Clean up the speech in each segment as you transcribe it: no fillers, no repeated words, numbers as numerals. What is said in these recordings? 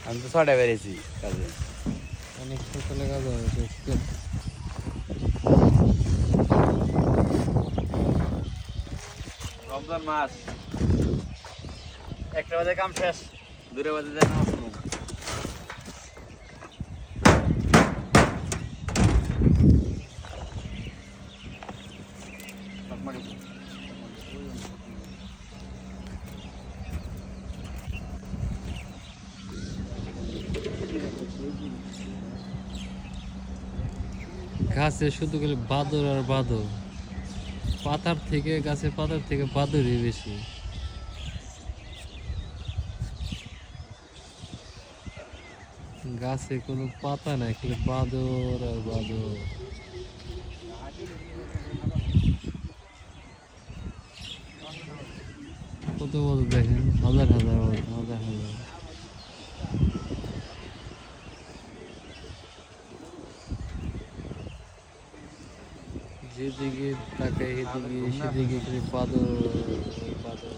আমি তো 6টায় বেরিয়েছি কাজে। অনেক সকালে কাজ হয়েছে। রমজান মাস 1টা বাজে কাম শেষ, 2টা বাজে যায় নামাজ পড়ব। গাছে শুধু গেলে বাদর আর বাদর, পাতার থেকে গাছের পাতার থেকে বাদরই বেশি। গাছে কোনো পাতা নাই, খালি বাদর আর বাদর। কত বাদর দেখেন, হাজার হাজার বাদর, হাজার হাজার। যেদিকে তাকাই এদিকে সেদিকে খালি বাদর বাদর।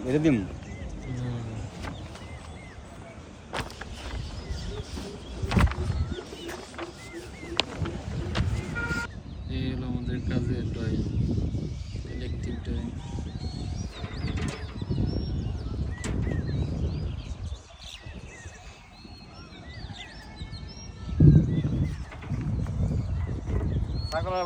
এটা দিম। এই হলো আমাদের কাজের ড্রয়িং, ইলেকট্রিক ড্রয়িং। ছাগলের